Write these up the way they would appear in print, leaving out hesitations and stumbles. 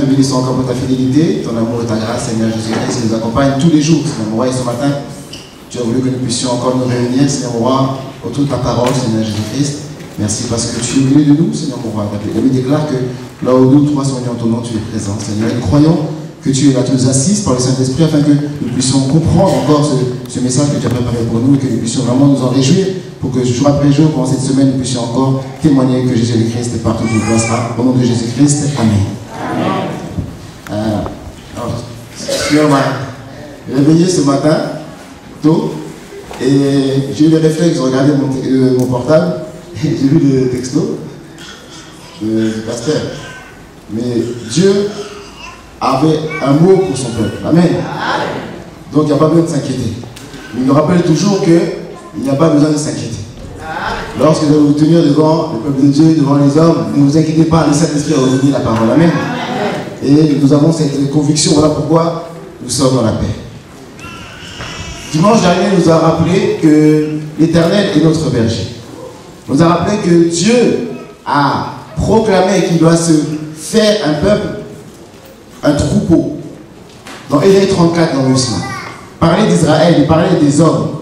te bénissons encore pour ta fidélité, ton amour et ta grâce, Seigneur Jésus-Christ, qui nous accompagne tous les jours, Seigneur mon roi. Et ce matin, tu as voulu que nous puissions encore nous réunir, Seigneur mon roi, autour de ta parole, Seigneur Jésus-Christ. Merci parce que tu es venu de nous, Seigneur mon roi. La Bible déclare que là où nous trois soignons ton nom, tu es présent, Seigneur. Et nous croyons que tu es là, tu nous assistes par le Saint-Esprit afin que nous puissions comprendre encore ce message que tu as préparé pour nous et que nous puissions vraiment nous en réjouir pour que jour après jour, pendant cette semaine, nous puissions encore témoigner que Jésus-Christ est partout où il passera. Au nom de Jésus-Christ, Amen. Seigneur m'a réveillé ce matin, tôt, et j'ai eu le réflexe de regarder mon portable, et j'ai vu le texto du pasteur. Mais Dieu avait un mot pour son peuple. Amen. Donc il n'y a pas besoin de s'inquiéter. Il nous rappelle toujours qu'il n'y a pas besoin de s'inquiéter. Lorsque vous allez vous tenir devant le peuple de Dieu, devant les hommes, ne vous inquiétez pas, le Saint-Esprit a redonné la parole. Amen. Et nous avons cette conviction, voilà pourquoi nous sommes dans la paix. Dimanche dernier, nous a rappelé que l'Éternel est notre berger. Nous a rappelé que Dieu a proclamé qu'il doit se faire un peuple, un troupeau. Dans Ésaïe 34, dans le cela. Parler d'Israël, il parlait des hommes.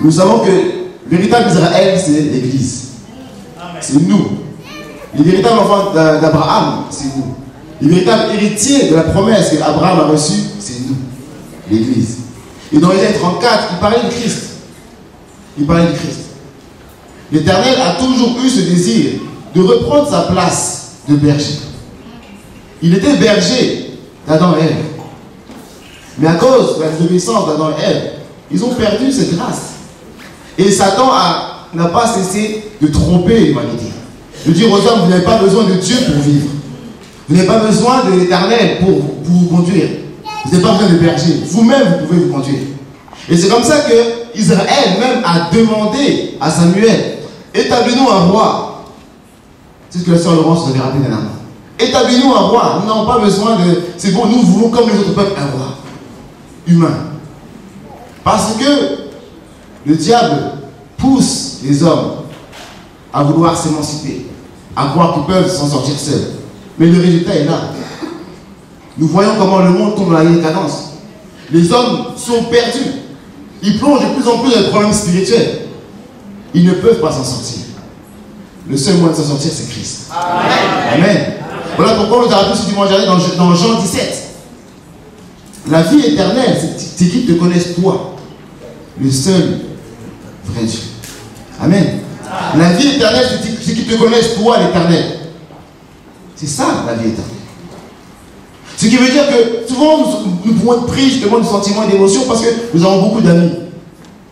Nous savons que le véritable Israël, c'est l'Église. C'est nous. Les véritables enfants d'Abraham, c'est nous. Les véritables héritiers de la promesse qu'Abraham a reçue, c'est nous, l'Église. Et dans Ésaïe 34, il parlait de Christ. Il parlait de Christ. L'Éternel a toujours eu ce désir de reprendre sa place de berger. Il était berger d'Adam et Ève. Mais à cause de la désobéissance d'Adam et Ève, ils ont perdu cette grâce. Et Satan n'a pas cessé de tromper l'humanité. De dire aux hommes, vous n'avez pas besoin de Dieu pour vivre. Vous n'avez pas besoin de l'Éternel pour vous conduire. Vous n'avez pas besoin de berger. Vous-même, vous pouvez vous conduire. Et c'est comme ça que Israël même a demandé à Samuel, établis-nous un roi. C'est ce que la sœur Laurence nous avait rappelé dernièrement. Établis-nous un roi. Nous n'avons pas besoin de... C'est bon, nous voulons comme les autres peuples un roi. Humain. Parce que le diable pousse les hommes à vouloir s'émanciper, à croire qu'ils peuvent s'en sortir seuls. Mais le résultat est là. Nous voyons comment le monde tombe dans la décadence. Les hommes sont perdus. Ils plongent de plus en plus dans les problèmes spirituels. Ils ne peuvent pas s'en sortir. Le seul moyen de s'en sortir, c'est Christ. Amen. Amen. Voilà pourquoi on nous a rappelé ce dimanche dernier dans Jean 17. La vie éternelle, c'est qu'ils te connaissent toi, le seul vrai Dieu. Amen. La vie éternelle, c'est qu'ils te connaissent toi, l'éternel. C'est ça, la vie éternelle. Ce qui veut dire que souvent, nous pouvons être pris justement du sentiment et d'émotion parce que nous avons beaucoup d'amis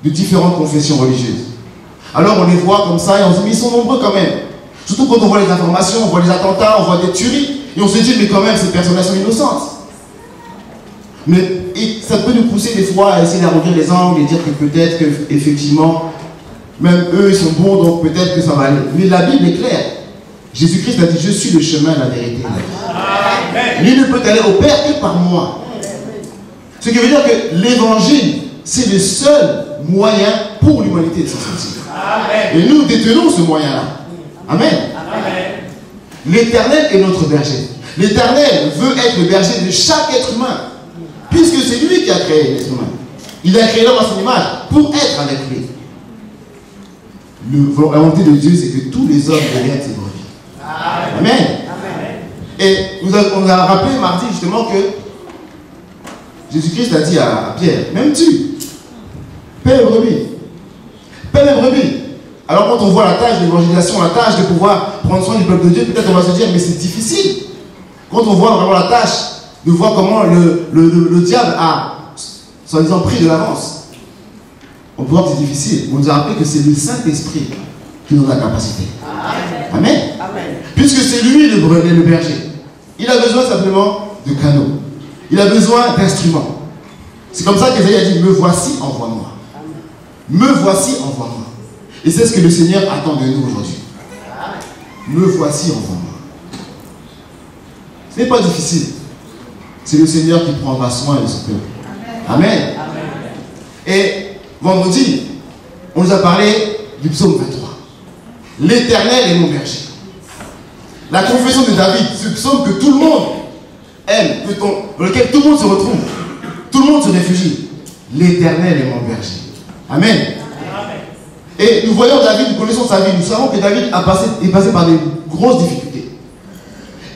de différentes confessions religieuses. Alors on les voit comme ça et on se dit, mais ils sont nombreux quand même. Surtout quand on voit les informations, on voit les attentats, on voit des tueries, et on se dit, mais quand même, ces personnes-là sont innocentes. Mais ça peut nous pousser des fois à essayer d'arrondir les angles et dire que peut-être qu'effectivement, même eux, ils sont bons, donc peut-être que ça va aller. Mais la Bible est claire. Jésus-Christ a dit, je suis le chemin, la vérité et la vie. Lui ne peut aller au Père que par moi. Ce qui veut dire que l'évangile, c'est le seul moyen pour l'humanité de s'en sortir. Et nous détenons ce moyen-là. Amen. L'Éternel est notre berger. L'Éternel veut être le berger de chaque être humain. Puisque c'est lui qui a créé l'être humain. Il a créé l'homme à son image pour être avec lui. La volonté de Dieu, c'est que tous les hommes deviennent ses brebis. Amen. Et on nous a rappelé mardi justement que Jésus-Christ a dit à Pierre, même tu, paie les brebis. Paie les brebis. Alors quand on voit la tâche d'évangélisation, la tâche de pouvoir prendre soin du peuple de Dieu, peut-être on va se dire, mais c'est difficile. Quand on voit vraiment la tâche de voir comment le diable a, soi-disant, pris de l'avance, on peut voir que c'est difficile. On nous a rappelé que c'est le Saint-Esprit qui nous a la capacité. Amen. Puisque c'est lui le berger. Il a besoin simplement de canaux. Il a besoin d'instruments. C'est comme ça qu'Ésaïe a dit, me voici, envoie-moi. Me voici, envoie-moi. Et c'est ce que le Seigneur attend de nous aujourd'hui. Me voici, envoie-moi. Ce n'est pas difficile. C'est le Seigneur qui prendra soin de ce peuple. Amen. Et vendredi, on nous a parlé du psaume 23. L'Éternel est mon berger. La confession de David, ce psaume que tout le monde aime, dans lequel tout le monde se retrouve, tout le monde se réfugie. L'Éternel est mon berger. Amen. Et nous voyons David, nous connaissons sa vie, nous savons que David est passé par des grosses difficultés.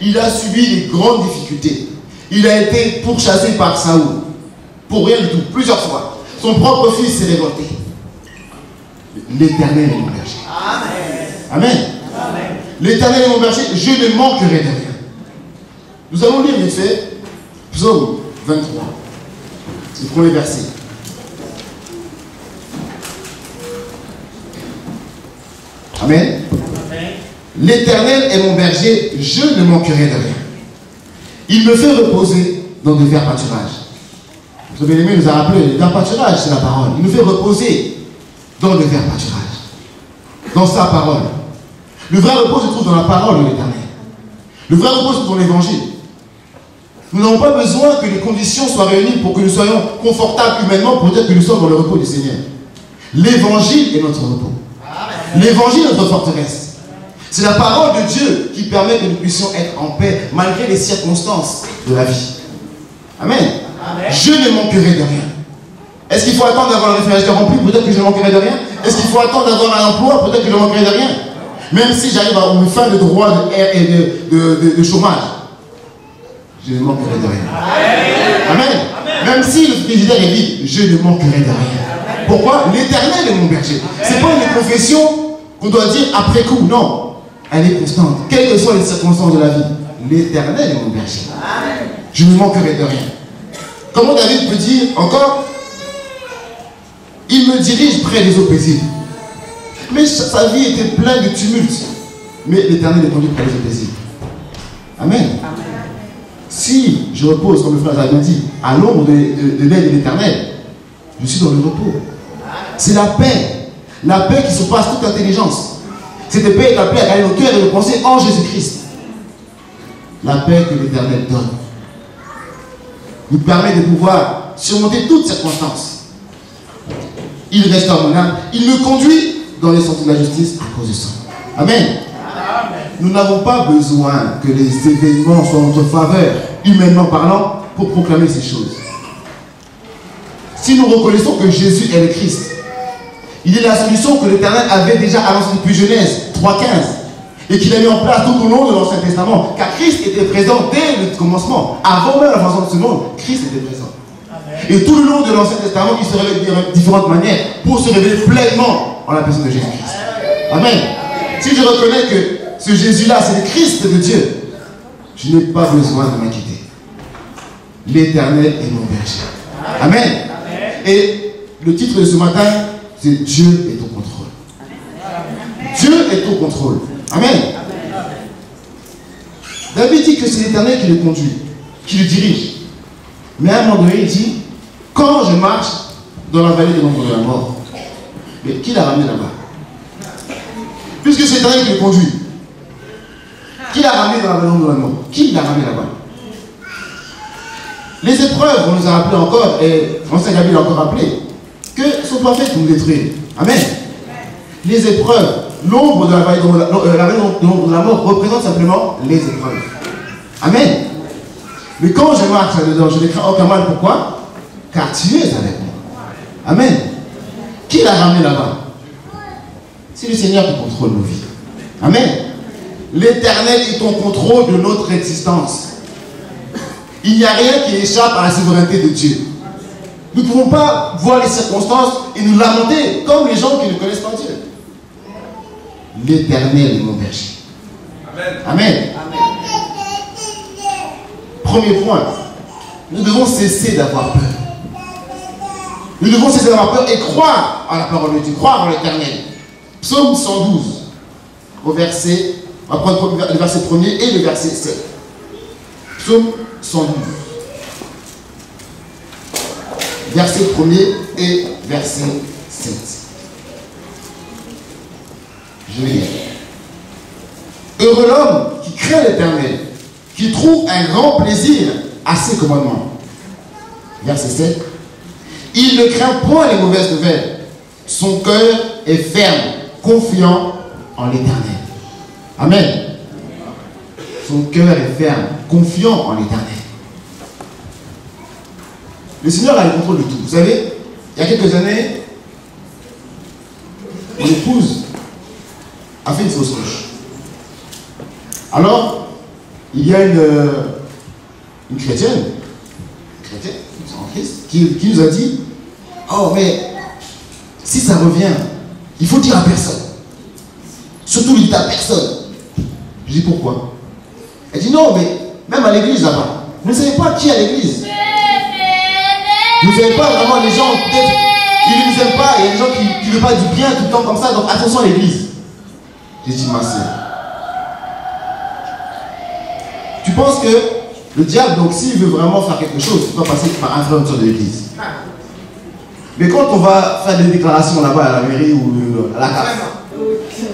Il a subi des grandes difficultés. Il a été pourchassé par Saoul. Pour rien du tout, plusieurs fois. Son propre fils s'est révolté. L'Éternel est mon berger. Amen. Amen. L'Éternel est mon berger, je ne manquerai de rien. Nous allons lire vite fait Psaume 23. C'est le premier verset. Amen. L'Éternel est mon berger, je ne manquerai de rien. Il me fait reposer dans de verts pâturages. Le bien-aimé nous a rappelé, le vert pâturage, c'est la parole. Il nous fait reposer dans le vert pâturage, dans sa parole. Le vrai repos se trouve dans la parole de l'Éternel. Le vrai repos se trouve dans l'Évangile. Nous n'avons pas besoin que les conditions soient réunies pour que nous soyons confortables humainement pour dire que nous sommes dans le repos du Seigneur. L'Évangile est notre repos. L'Évangile est notre forteresse. C'est la parole de Dieu qui permet que nous puissions être en paix malgré les circonstances de la vie. Amen. Amen. Je ne manquerai de rien. Est-ce qu'il faut attendre d'avoir le référendum rempli? Peut-être que je ne manquerai de rien. Est-ce qu'il faut attendre d'avoir un emploi? Peut-être que je ne manquerai de rien. Même si j'arrive à une fin de droit de chômage, je ne manquerai de rien. Amen. Amen. Même si le frigidaire est vide, je ne manquerai de rien. Pourquoi? L'Éternel est mon berger. Ce n'est pas une confession qu'on doit dire après coup. Non. Elle est constante. Quelles que soient les circonstances de la vie, l'Éternel est mon berger. Je ne manquerai de rien. Comment David peut dire encore? Il me dirige près des eaux paisibles. Mais sa vie était pleine de tumulte. Mais l'Éternel est conduit près des eaux paisibles. Amen. Si je repose, comme le frère David dit, à l'ombre de l'aile de l'Éternel, je suis dans le repos. C'est la paix. La paix qui surpasse toute intelligence. Cette paix est appelée à gagner nos cœurs et nos pensées en Jésus-Christ. La paix que l'Éternel donne nous permet de pouvoir surmonter toutes circonstances. Il restaure mon âme. Il me conduit dans les sentiers de la justice à cause du sang. Amen. Amen. Nous n'avons pas besoin que les événements soient en notre faveur, humainement parlant, pour proclamer ces choses. Si nous reconnaissons que Jésus est le Christ, il est la solution que l'Éternel avait déjà annoncée depuis Genèse 3.15 et qu'il a mis en place tout au long de l'Ancien Testament. Car Christ était présent dès le commencement. Avant même la fondation de ce monde, Christ était présent. Amen. Et tout le long de l'Ancien Testament, il se révèle de différentes manières pour se révéler pleinement en la personne de Jésus-Christ. Amen. Amen. Si je reconnais que ce Jésus-là, c'est le Christ de Dieu, je n'ai pas besoin de m'inquiéter. L'Éternel est mon berger. Amen. Amen. Et le titre de ce matin, c'est Dieu est au contrôle. Dieu est au contrôle. Amen. David dit que c'est l'Éternel qui le conduit, qui le dirige. Mais à un moment donné, il dit, quand je marche dans la vallée de l'ombre de la mort, mais qui l'a ramené là-bas? Puisque c'est l'Éternel qui le conduit. Qui l'a ramené dans la vallée de l'ombre de la mort? Qui l'a ramené là-bas? Les épreuves, on nous a rappelé encore, et Ancien Gabriel l'a encore rappelé, que ne sont pas faites pour nous détruire. Amen. Les épreuves, l'ombre de la vallée de la mort représente simplement les épreuves. Amen. Mais quand je marche là-dedans, je ne crains aucun mal. Pourquoi? Car tu es avec moi. Amen. Qui l'a ramené là-bas? C'est le Seigneur qui contrôle nos vies. Amen. L'Éternel est au contrôle de notre existence. Il n'y a rien qui échappe à la souveraineté de Dieu. Nous ne pouvons pas voir les circonstances et nous lamenter comme les gens qui ne connaissent pas Dieu. L'Éternel est mon berger. Amen. Amen. Amen. Premier point, nous devons cesser d'avoir peur. Nous devons cesser d'avoir peur et croire à la parole de Dieu, croire en l'Éternel. Psaume 112, au verset, on va prendre le verset 1er et le verset 7. Psaume 112. Verset 1er et verset 7. Je vais lire. Heureux l'homme qui craint l'Éternel, qui trouve un grand plaisir à ses commandements. Verset 7. Il ne craint point les mauvaises nouvelles. Son cœur est ferme, confiant en l'Éternel. Amen. Son cœur est ferme, confiant en l'Éternel. Le Seigneur a le contrôle de tout. Vous savez, il y a quelques années, mon épouse a fait une fausse couche. Alors, il y a une chrétienne, en Christ, qui nous a dit, oh mais, si ça revient, il faut dire à personne. Surtout il dit à personne. Je dis pourquoi? Elle dit non, mais même à l'église là-bas, vous ne savez pas qui est à l'église. Vous ne savez pas vraiment les gens, peut-être, qui ne nous aiment pas, il y a des gens qui ne veulent pas du bien tout le temps comme ça, donc attention à l'église. J'ai dit ma sœur. Tu penses que le diable, donc s'il veut vraiment faire quelque chose, il doit passer par influenceur de l'église. Mais quand on va faire des déclarations là-bas à la mairie ou à la CAF,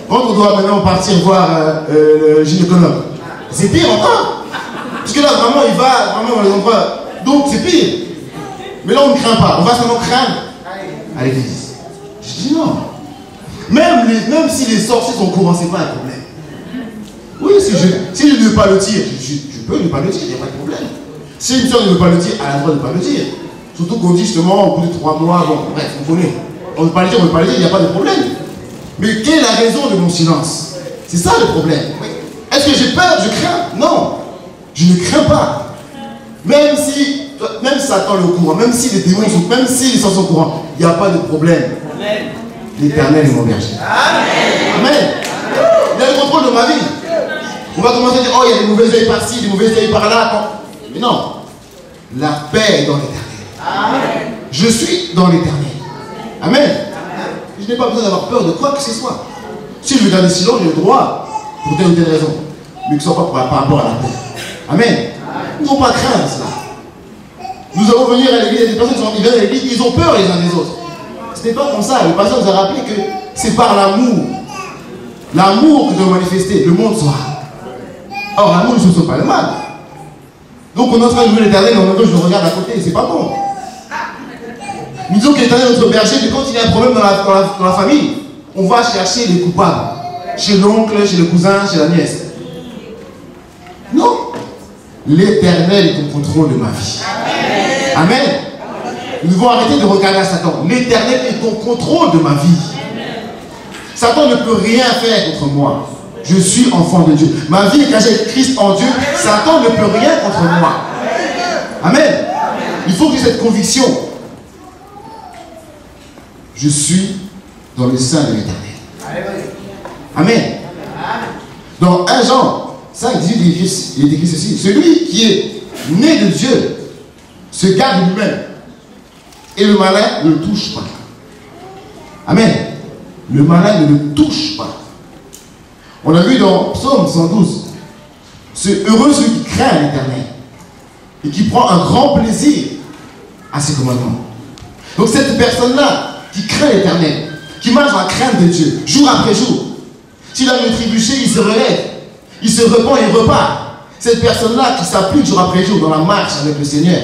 quand on doit maintenant partir voir le gynécologue, c'est pire encore. Parce que là vraiment il va vraiment dans les endroits. Donc c'est pire. Mais là on ne craint pas. On va seulement craindre à l'église. Je dis non. Même si les sorciers sont au courant, c'est pas un problème. Oui, si je ne veux pas le dire, je peux ne pas le dire, il n'y a pas de problème. Si une soeur ne veut pas le dire, elle a le droit de ne pas le dire. Surtout qu'on dit justement au bout de 3 mois, bon, bref, on connaît. On ne veut pas le dire, on ne veut pas le dire, il n'y a pas de problème. Mais quelle est la raison de mon silence? C'est ça le problème. Est-ce que j'ai peur? Je crains? Non. Je ne crains pas. Même Satan le courant, même si les démons sont, même si les sorciers sont au courant, il n'y a pas de problème. L'Éternel est mon berger. Amen. Il a le contrôle de ma vie. On va commencer à dire, oh, il y a des mauvais œils par-ci, des mauvais œils par-là. Mais non. La paix est dans l'Éternel. Je suis dans l'Éternel. Amen. Je n'ai pas besoin d'avoir peur de quoi que ce soit. Si je veux garder silence, j'ai le droit, pour telle ou telle raison. Mais que ce soit pas par rapport à la paix. Amen. Nous n'avons pas craindre cela. Nous allons venir à l'église, il y a des personnes qui viennent à l'église, ils ont peur les uns des autres. Ce n'est pas comme ça. Le pasteur nous a rappelé que c'est par l'amour. L'amour que nous devons manifester, le monde sera. Or, l'amour ne se sauve pas le mal. Donc on est en train de louer l'Éternel, mais en même temps je le regarde à côté, c'est pas bon. Nous disons que l'Éternel est notre berger, mais quand il y a un problème dans la famille, on va chercher les coupables. Chez l'oncle, chez le cousin, chez la nièce. Non. L'Éternel est au contrôle de ma vie. Amen. Nous devons arrêter de regarder à Satan. L'Éternel est au contrôle de ma vie. Satan ne peut rien faire contre moi. Je suis enfant de Dieu. Ma vie est cachée avec Christ en Dieu. Satan ne peut rien contre moi. Amen. Il faut que j'ai cette conviction. Je suis dans le sein de l'Éternel. Amen. Dans 1 Jean 5, 18, il est écrit ceci. Celui qui est né de Dieu se garde lui-même. Et le malin ne le touche pas. Amen. Le malin ne le touche pas. On a vu dans Psaume 112. C'est heureux celui qui craint l'Éternel et qui prend un grand plaisir à ses commandements. Donc cette personne-là qui craint l'Éternel, qui marche dans la crainte de Dieu, jour après jour, s'il a une trébuché, il se relève, il se repent et il repart. Cette personne-là qui s'applique jour après jour dans la marche avec le Seigneur,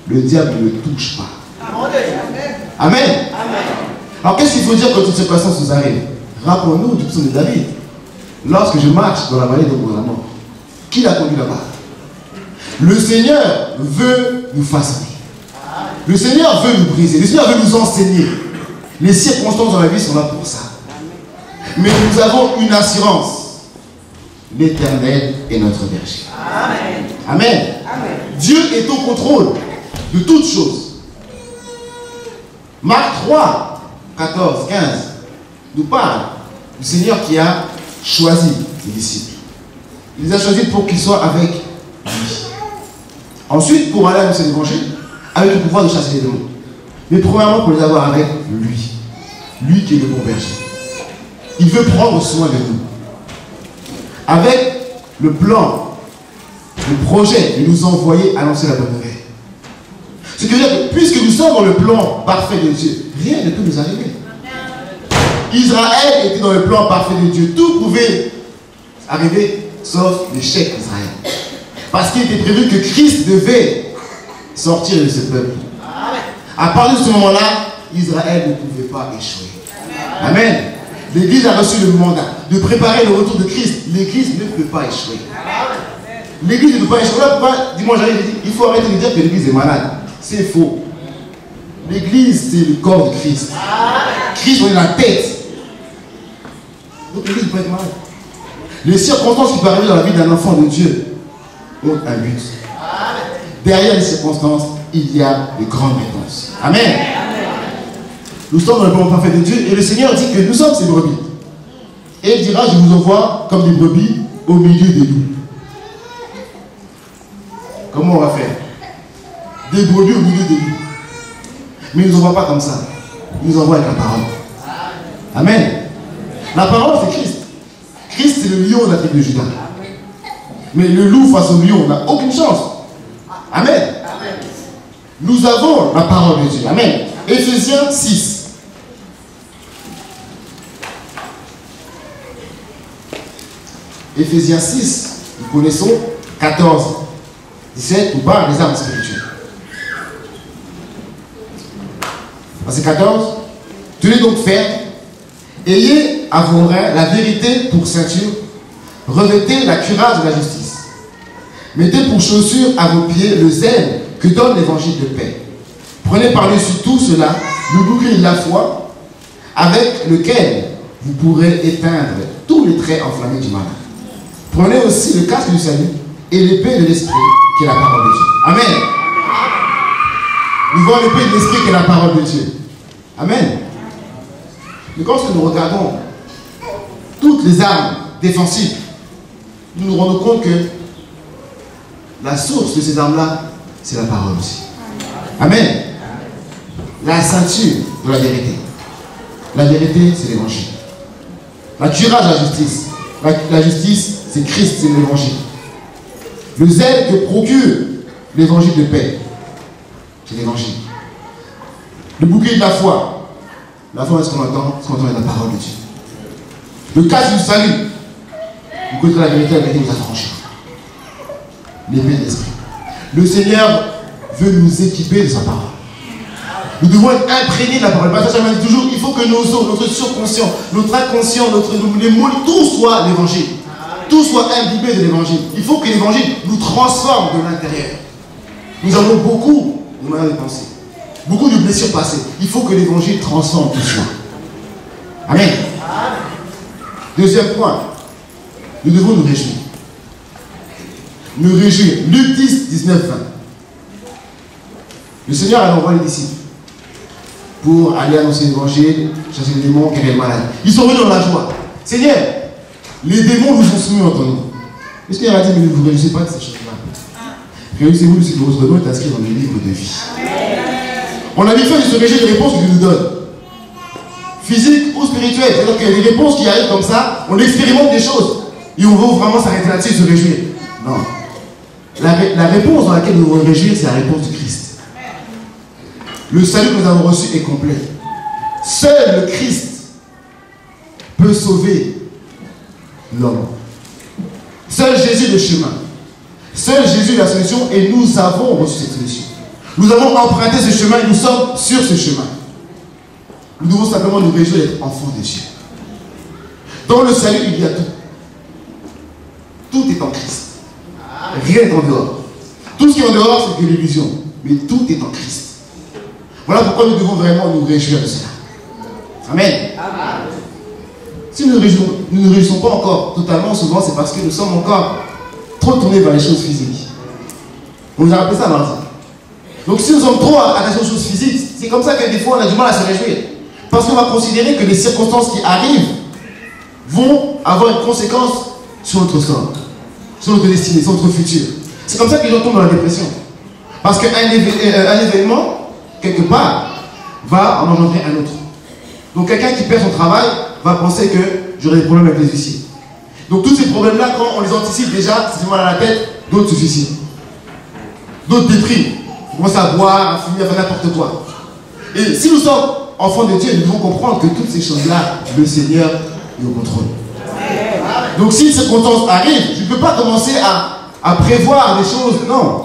le diable ne le touche pas. Amen. Alors qu'est-ce qu'il faut dire quand une circonstance nous arrive? Rappelons-nous du psaume de David. Lorsque je marche dans la vallée de la mort, qui l'a conduit là-bas? Le Seigneur veut nous façonner. Le Seigneur veut nous briser. Le Seigneur veut nous enseigner. Les circonstances dans la vie sont là pour ça. Mais nous avons une assurance. L'Éternel est notre berger. Amen. Amen. Amen. Dieu est au contrôle de toutes choses. Marc 3, 14, 15 nous parle du Seigneur qui a choisi les disciples. Il les a choisis pour qu'ils soient avec lui. Ensuite, pour aller annoncer l'évangile, avec le pouvoir de chasser les démons. Mais premièrement, pour les avoir avec lui. Lui qui est le bon berger. Il veut prendre soin de nous. Avec le plan, le projet de nous envoyer annoncer la bonne nouvelle. Ce qui veut dire que puisque nous sommes dans le plan parfait de Dieu, rien ne peut nous arriver. Israël était dans le plan parfait de Dieu. Tout pouvait arriver sauf l'échec d'Israël. Parce qu'il était prévu que Christ devait sortir de ce peuple. À partir de ce moment-là, Israël ne pouvait pas échouer. Amen. L'Église a reçu le mandat de préparer le retour de Christ. L'Église ne peut pas échouer. L'Église ne peut pas échouer. Là, pourquoi dimanche j'arrive et dis, il faut arrêter de dire que l'Église est malade. C'est faux. L'église, c'est le corps de Christ. Christ, on est la tête. Donc l'église peut être malade. Les circonstances qui peuvent arriver dans la vie d'un enfant de Dieu ont un but. Derrière les circonstances, il y a de grandes réponses. Amen. Nous sommes dans le plan parfait de Dieu et le Seigneur dit que nous sommes ses brebis. Et il dira, je vous envoie comme des brebis au milieu des loups. Comment on va faire? Des brebis au milieu des loups. Mais il ne nous envoie pas comme ça. Il nous envoie avec la parole. Amen. La parole, c'est Christ. Christ, c'est le lion de la tribu de Juda. Mais le loup face au lion n'a aucune chance. Amen. Nous avons la parole de Dieu. Amen. Éphésiens 6. Éphésiens 6, nous connaissons 14, 17, nous parle des armes spirituelles. Verset 14, tenez donc ferme, ayez à vos reins la vérité pour ceinture, revêtez la cuirasse de la justice. Mettez pour chaussure à vos pieds le zèle que donne l'évangile de paix. Prenez par-dessus tout cela le bouclier de la foi, avec lequel vous pourrez éteindre tous les traits enflammés du malin. Prenez aussi le casque du salut et l'épée de l'esprit qui est la parole de Dieu. Amen. Nous voyons l'épée de l'esprit qui est la parole de Dieu. Amen. Mais quand nous regardons toutes les armes défensives, nous nous rendons compte que la source de ces armes-là, c'est la parole aussi. Amen. La ceinture de la vérité. La vérité, c'est l'évangile. La cuirasse de la justice. La justice, c'est Christ, c'est l'évangile. Le zèle que procure l'évangile de paix, c'est l'évangile. Le bouclier de la foi. La foi, est-ce qu'on entend? Ce qu'on entend est la parole de Dieu. Le casque du salut. Vous connaissez la vérité, la vérité vous affranchira. L'épée de l'esprit. Le Seigneur veut nous équiper de sa parole. Nous devons être imprégnés de la parole. Le pasteur m'a dit toujours, il faut que nos os, notre surconscient, notre inconscient, les mots, tout soit l'évangile. Tout soit imbibé de l'évangile. Il faut que l'évangile nous transforme de l'intérieur. Nous avons beaucoup de manières de penser, beaucoup de blessures passées. Il faut que l'évangile transforme tout cela. Amen. Deuxième point, nous devons nous réjouir. Nous réjouir. Luc 10, 19, 20. Le Seigneur a envoyé les disciples pour aller annoncer l'évangile, chasser les démons, guérir les malades. Ils sont venus dans la joie. Seigneur, les démons nous sont soumis entre nous. Le Seigneur a dit, mais ne vous réjouissez pas de ces choses-là. Réjouissez-vous de ce que votre nom est inscrit dans le livre de vie. On a dit fait de se réjouir des réponses qu'il nous donne. Physiques ou spirituelles. C'est-à-dire qu'il y a des réponses qui arrivent comme ça, on expérimente des choses. Et on veut vraiment s'arrêter là-dessus et se réjouir. Non. La réponse dans laquelle nous devons nous réjouir, c'est la réponse de Christ. Le salut que nous avons reçu est complet. Seul le Christ peut sauver l'homme. Seul Jésus est le chemin. Seul Jésus est la solution et nous avons reçu cette solution. Nous avons emprunté ce chemin et nous sommes sur ce chemin. Nous devons simplement nous réjouir d'être enfants de Dieu. Dans le salut, il y a tout. Tout est en Christ. Rien n'est en dehors. Tout ce qui est en dehors, c'est que l'illusion. Mais tout est en Christ. Voilà pourquoi nous devons vraiment nous réjouir de cela. Amen. Si nous ne nous réjouissons pas encore totalement, souvent, c'est parce que nous sommes encore trop tournés vers les choses physiques. On nous a rappelé ça mardi. Donc si nous sommes trop attachés aux choses physiques, c'est comme ça que des fois on a du mal à se réjouir. Parce qu'on va considérer que les circonstances qui arrivent vont avoir une conséquence sur notre sort, sur notre destinée, sur notre futur. C'est comme ça que les gens tombent dans la dépression. Parce qu'un événement, quelque part, va en engendrer un autre. Donc quelqu'un qui perd son travail va penser que j'aurai des problèmes avec les huissiers. Donc tous ces problèmes-là, quand on les anticipe déjà, c'est mal à la tête, d'autres se suicident. D'autres dépriment. Ils commencent à boire, à fumer, à faire n'importe quoi. Et si nous sommes enfants de Dieu, nous devons comprendre que toutes ces choses-là, le Seigneur est au contrôle. Donc si une circonstance arrive, je ne peux pas commencer à prévoir des choses. Non.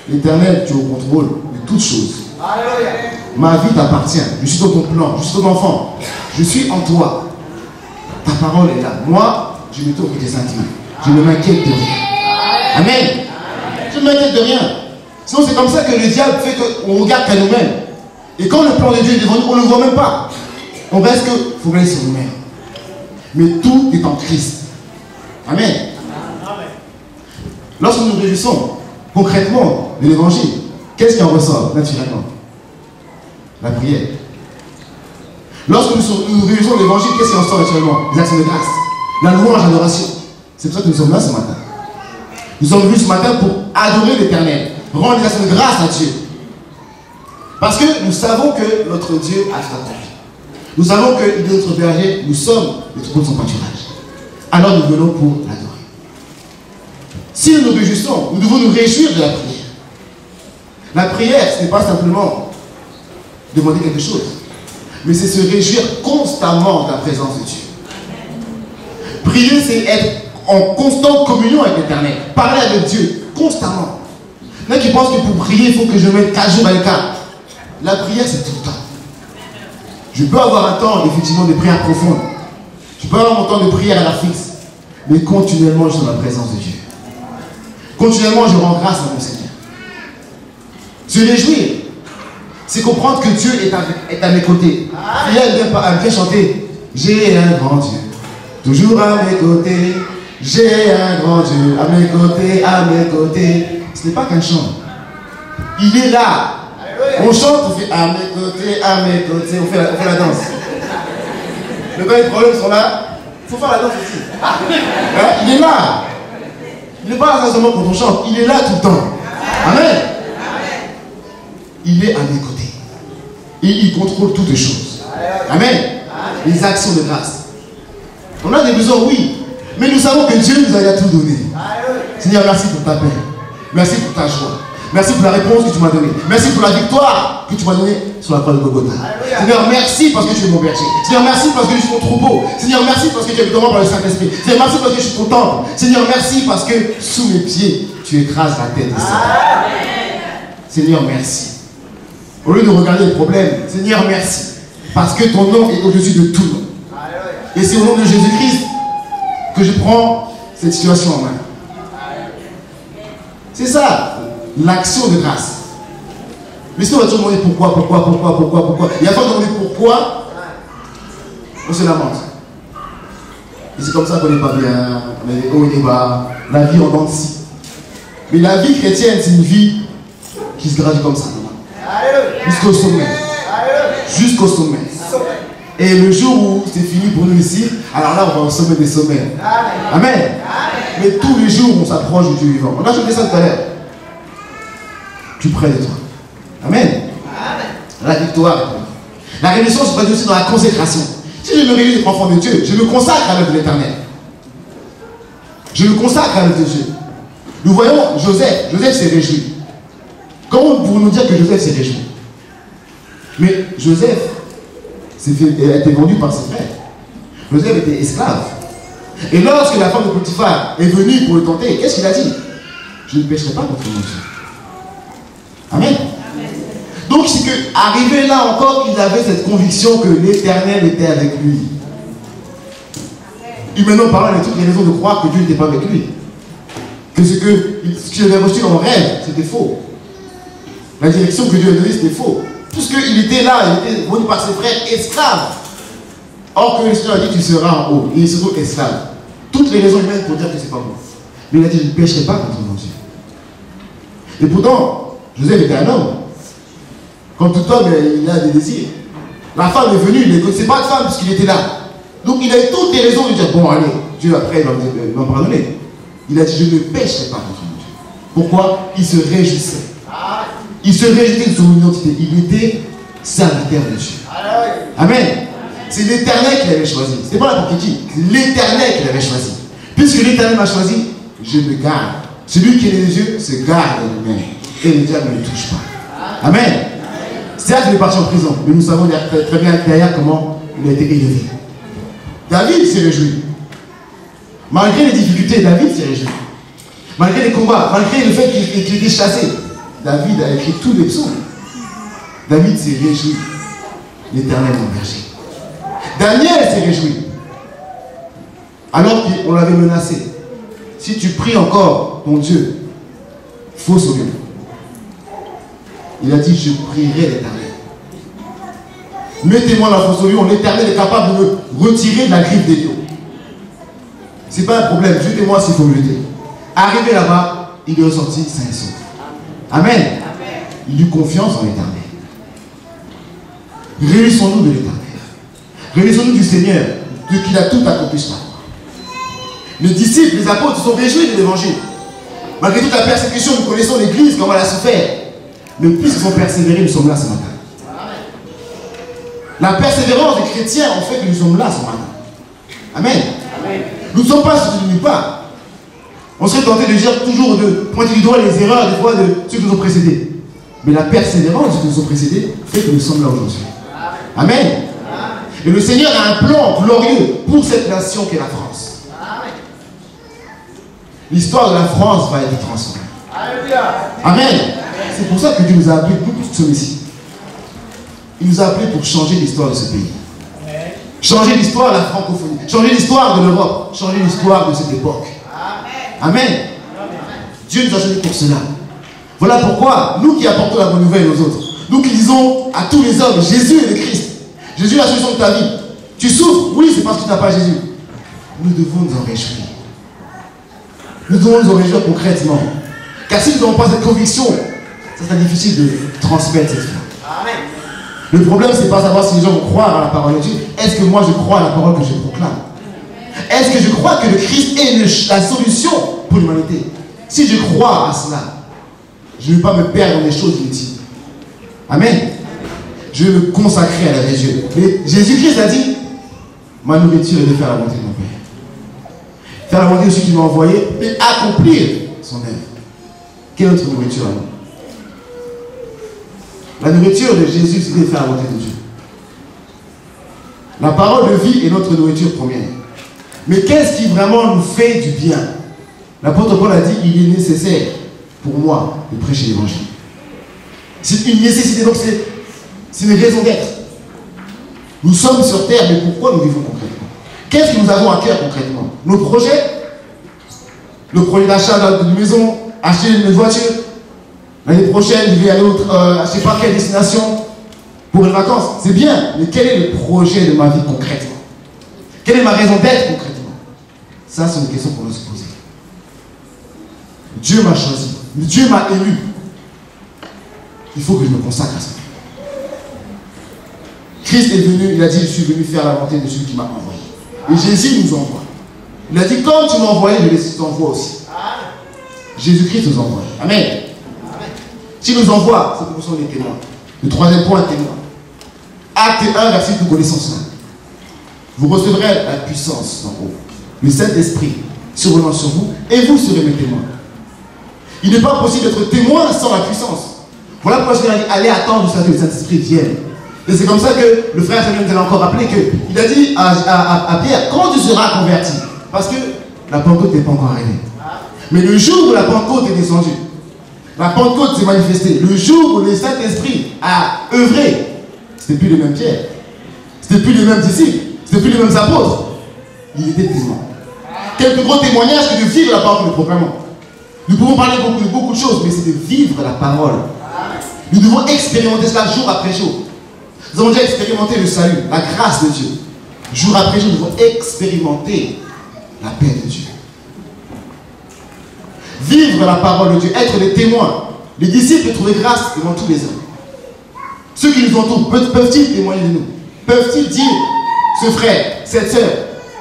L'Éternel, tu es au contrôle de toutes choses. Ma vie t'appartient. Je suis dans ton plan. Je suis ton enfant. Je suis en toi. Ta parole est là. Moi, je me tourne avec tes sentiments. Je ne m'inquiète de rien. Amen. Je ne m'inquiète de rien. Sinon, c'est comme ça que le diable fait qu'on regarde qu'à nous-mêmes. Et quand le plan de Dieu est devant nous, on ne le voit même pas. On reste que focalisé sur nous-mêmes. Mais tout est en Christ. Amen. Lorsque nous nous réjouissons concrètement de l'évangile, qu'est-ce qui en ressort naturellement? La prière. Lorsque nous réjouissons de l'évangile, qu'est-ce qui en sort naturellement? Les actions de grâce. La louange, l'adoration. C'est pour ça que nous sommes là ce matin. Nous sommes venus ce matin pour adorer l'Éternel, rendre des actions de grâce à Dieu. Parce que nous savons que notre Dieu a tout accompli. Nous savons qu'il est notre berger, nous sommes les troupeaux de son pâturage. Alors nous venons pour l'adorer. Si nous nous réjouissons, nous devons nous réjouir de la prière. La prière, ce n'est pas simplement demander quelque chose, mais c'est se réjouir constamment de la présence de Dieu. Prier, c'est être en constante communion avec l'Éternel. Parler avec Dieu constamment. Il y en a qui pensent que pour prier, il faut que je mette 4 jours à l'écart. La prière, c'est tout le temps. Je peux avoir un temps, effectivement, de prière profonde. Je peux avoir mon temps de prière à la fixe. Mais continuellement, je suis dans la présence de Dieu. Continuellement, je rends grâce à mon Seigneur. Se réjouir, c'est comprendre que Dieu est à mes côtés. Il aime bien chanter. J'ai un grand Dieu, toujours à mes côtés. J'ai un grand Dieu, à mes côtés, à mes côtés. Ce n'est pas qu'un chant. Il est là. On chante, on fait à mes côtés, on fait la danse. Mais quand les problèmes sont là, il faut faire la danse aussi. Hein? Il est là. Il n'est pas là seulement quand on chante, il est là tout le temps. Amen. Il est à mes côtés. Et il contrôle toutes les choses. Amen. Les actions de grâce. On a des besoins, oui. Mais nous savons que Dieu nous a tout donné. Seigneur, merci pour ta paix. Merci pour ta joie. Merci pour la réponse que tu m'as donnée. Merci pour la victoire que tu m'as donnée sur la croix de Golgotha. Seigneur, merci parce que tu es mon berger. Seigneur, merci parce que je suis ton troupeau. Seigneur, merci parce que tu es avec moi par le Saint-Esprit. Seigneur, merci parce que je suis ton temple. Seigneur, merci parce que sous mes pieds, tu écrases la tête des serpents. Seigneur, merci. Au lieu de regarder les problèmes, Seigneur, merci. Parce que ton nom est au-dessus de tout nom. Et c'est au nom de Jésus-Christ que je prends cette situation en main. C'est ça, l'action de grâce. Mais si on va toujours demander pourquoi. Et à force de demander pourquoi, on se lamente. Et c'est comme ça qu'on n'est pas bien, on est haut et des bas, la vie en dents de scie. Mais la vie chrétienne, c'est une vie qui se gradue comme ça. Jusqu'au sommet. Jusqu'au sommet. Et le jour où c'est fini pour nous ici, alors là, on va au sommet des sommets. Amen. Mais tous les jours, on s'approche du Dieu vivant. On a chanté ça tout à l'heure. Plus près de toi. Amen. La victoire est pour nous. La rémission se passe aussi dans la consécration. Si je me réjouis d'être enfant de Dieu, je me consacre à l'œuvre de l'Éternel. Je me consacre à l'œuvre de Dieu. Nous voyons Joseph. Joseph s'est réjoui. Comment pouvons-nous dire que Joseph s'est réjoui? Mais Joseph a été vendu par ses frères. Joseph était esclave. Et lorsque la femme de Potiphar est venue pour le tenter, qu'est-ce qu'il a dit? Je ne pécherai pas contre mon Dieu. Amen. Donc c'est qu'arrivé là encore, il avait cette conviction que l'Éternel était avec lui. Humainement parlant, il a toutes les raisons de croire que Dieu n'était pas avec lui. Que ce qu'il avait reçu en rêve, c'était faux. La direction que Dieu a donnée, c'était faux. Puisqu'il était là, il était venu par ses frères esclaves. Or que le Seigneur a dit, tu seras en haut. Et il se trouve esclave. Toutes les raisons humaines pour dire que c'est pas bon. Mais il a dit, je ne pécherai pas contre mon Dieu. Et pourtant, Joseph était un homme. Comme tout homme, il a des désirs. La femme est venue, il ne connaissait pas de femme puisqu'il était là. Donc il a eu toutes les raisons de dire, bon allez, Dieu après il va me pardonner. Il a dit, je ne pécherai pas contre mon Dieu. Pourquoi? Il se réjouissait. Il se réjouissait de son identité. Il était serviteur de Dieu. Amen. C'est l'Éternel qui l'avait choisi. Ce n'est pas n'importe qui. C'est l'Éternel qui l'avait choisi. Puisque l'Éternel m'a choisi, je me garde. Celui qui est des yeux se garde lui-même. Et le diable ne le touche pas. Amen. C'est là qu'il est parti en prison. Mais nous savons très bien derrière comment il a été élevé. David s'est réjoui. Malgré les difficultés, David s'est réjoui. Malgré les combats, malgré le fait qu'il était chassé, David a écrit tous les psaumes. David s'est réjoui. L'Éternel mon berger. Daniel s'est réjoui. Alors qu'on l'avait menacé. Si tu pries encore ton Dieu, il faut sauver. Il a dit, je prierai l'Éternel. Mettez-moi la force au lion. L'Éternel est capable de me retirer de la griffe des lions. Ce n'est pas un problème. Jetez-moi s'il faut me jeter. Arrivé là-bas, il est ressorti sain et sauf. Amen. Il eut confiance en l'Éternel. Réunissons-nous de l'Éternel. Réunissons-nous du Seigneur, de qui a tout accompli sur la croix. Les disciples, les apôtres se sont réjouis de l'évangile. Malgré toute la persécution, nous connaissons l'Église, comment elle a souffert. Mais puisqu'ils ont persévéré, nous sommes là ce matin. La persévérance des chrétiens en fait que nous sommes là ce matin. Amen. Nous ne sommes pas sortis de nulle part. On serait tenté de dire toujours de pointer du doigt les erreurs des fois de ceux qui nous ont précédés. Mais la persévérance de ceux qui nous ont précédés fait que nous sommes là aujourd'hui. Amen. Et le Seigneur a un plan glorieux pour cette nation qu'est la France. L'histoire de la France va être transformée. Amen. C'est pour ça que Dieu nous a appelés, nous tous qui sommes ici. Il nous a appelés pour changer l'histoire de ce pays. Changer l'histoire de la francophonie. Changer l'histoire de l'Europe. Changer l'histoire de cette époque. Amen. Dieu nous a choisis pour cela. Voilà pourquoi, nous qui apportons la bonne nouvelle aux autres, nous qui disons à tous les hommes, Jésus est le Christ. Jésus est la solution de ta vie. Tu souffres, oui, c'est parce que tu n'as pas Jésus. Nous devons nous en réjouir. Nous devons nous en réjouir concrètement. Car si nous n'avons pas cette conviction, ça sera difficile de transmettre cette foi. Le problème, c'est pas savoir si les gens vont croire à la parole de Dieu. Est-ce que moi je crois à la parole que je proclame? Est-ce que je crois que le Christ est la solution pour l'humanité? Si je crois à cela, je ne vais pas me perdre dans des choses inutiles. Amen. Je vais me consacrer à la vie de Dieu. Mais Jésus-Christ a dit, ma nourriture est de faire la volonté de mon Père. Faire la volonté de celui qui m'a envoyé et accomplir son œuvre. Quelle est notre nourriture à nous? La nourriture de Jésus, c'est de faire la volonté de Dieu. La parole de vie est notre nourriture première. Mais qu'est-ce qui vraiment nous fait du bien? L'apôtre Paul a dit, il est nécessaire pour moi de prêcher l'évangile. C'est une nécessité, donc c'est une raison d'être. Nous sommes sur terre, mais pourquoi nous vivons concrètement? Qu'est-ce que nous avons à cœur concrètement? Nos projets? Le projet d'achat d'une maison, acheter une voiture. L'année prochaine, je vais aller à je ne sais pas quelle destination pour les vacances. C'est bien, mais quel est le projet de ma vie concrètement? Quelle est ma raison d'être concrètement? Ça, c'est une question qu'on doit se poser. Dieu m'a choisi. Dieu m'a élu. Il faut que je me consacre à ça. Christ est venu, il a dit, je suis venu faire la volonté de celui qui m'a envoyé. Et Jésus nous envoie. Il a dit, comme tu m'as envoyé, je t'envoie aussi. Jésus-Christ nous envoie. Amen. S'il nous envoie, c'est pour ça qu'on est témoins. Le troisième point, témoin. Acte 1, verset que nous connaissons cela. Vous recevrez la puissance d'en haut. Le Saint-Esprit survenant sur vous, et vous serez mes témoins. Il n'est pas possible d'être témoin sans la puissance. Voilà pourquoi je vais aller attendre jusqu'à ce que le Saint-Esprit vienne. Et c'est comme ça que le frère Samuel nous a encore rappelé qu'il a dit à Pierre, quand tu seras converti? Parce que la Pentecôte n'est pas encore arrivée. Mais le jour où la Pentecôte est descendue, la Pentecôte s'est manifestée, le jour où le Saint-Esprit a œuvré, ce n'était plus les mêmes Pierre, ce n'était plus les mêmes disciples, ce n'était plus les mêmes apôtres. Il était témoin. Quel plus gros témoignage que de vivre la parole que nous proclamons. Nous pouvons parler de beaucoup de choses, mais c'est de vivre la parole. Nous devons expérimenter cela jour après jour. Nous avons déjà expérimenté le salut, la grâce de Dieu. Jour après jour, nous devons expérimenter la paix de Dieu. Vivre la parole de Dieu, être des témoins. Les disciples trouvaient grâce devant tous les hommes. Ceux qui nous entourent, peuvent-ils témoigner de nous? Peuvent-ils dire, ce frère, cette sœur,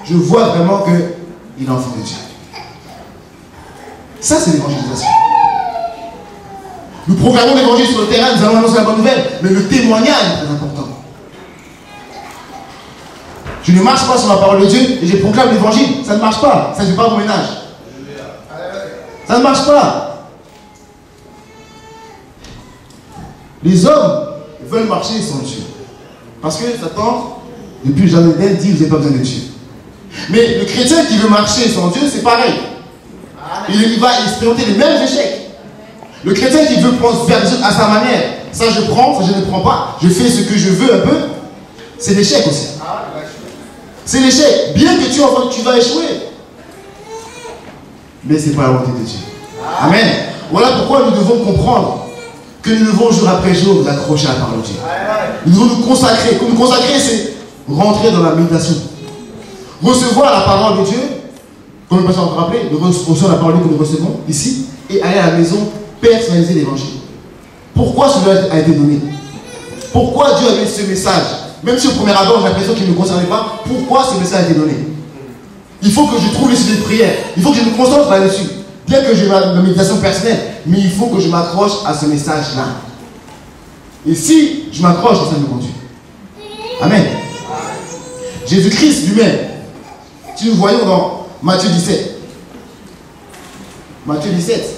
je vois vraiment qu'il est enfant de Dieu. Ça, c'est l'évangélisation. Nous proclamons l'évangile sur le terrain, nous allons annoncer la bonne nouvelle, mais le témoignage est très important. Je ne marche pas sur la parole de Dieu et je proclame l'évangile. Ça ne marche pas. Ça ne fait pas mon ménage. Ça ne marche pas. Les hommes veulent marcher sans Dieu. Parce que Satan, depuis le jardin d'Éden, dit vous n'avez pas besoin de Dieu. Mais le chrétien qui veut marcher sans Dieu, c'est pareil. Il va expérimenter les mêmes échecs. Le chrétien qui veut faire des choses à sa manière, ça je prends, ça je ne prends pas, je fais ce que je veux un peu, c'est l'échec aussi. C'est l'échec. Bien que tu vas échouer. Mais ce n'est pas la volonté de Dieu. Amen. Voilà pourquoi nous devons comprendre que nous devons jour après jour nous accrocher à la parole de Dieu. Nous devons nous consacrer. Nous consacrer, c'est rentrer dans la méditation. Recevoir la parole de Dieu, comme le pasteur a rappelé, nous recevons la parole que nous recevons ici, et aller à la maison personnaliser l'évangile. Pourquoi cela a été donné? Pourquoi Dieu a donné ce message? Même si au premier abord j'ai l'impression qu'il ne me concernait pas, pourquoi ce message a été donné? Il faut que je trouve les sujets de prière. Il faut que je me concentre là-dessus. Bien que j'ai ma méditation personnelle, mais il faut que je m'accroche à ce message-là. Et si je m'accroche, ça me conduit. Amen. Jésus-Christ lui-même, si nous voyons dans Matthieu 17, Matthieu 17,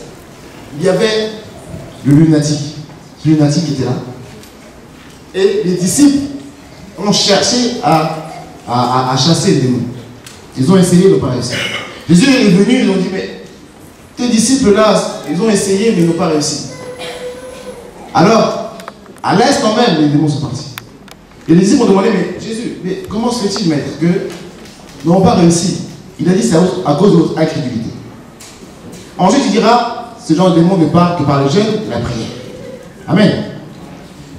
il y avait le lunatique. Ce lunatique était là. Et les disciples ont cherché à chasser le démon. Ils ont essayé, ils n'ont pas réussi. Jésus est venu, ils ont dit, mais tes disciples là, ils ont essayé, mais ils n'ont pas réussi. Alors, à l'instant même, les démons sont partis. Et les disciples ont demandé, mais Jésus, mais comment se fait-il, maître, que nous n'avons pas réussi? Il a dit, c'est à cause de votre incrédulité. Ensuite, il dira, ce genre de démon ne parle que par le jeûne et la prière. Amen.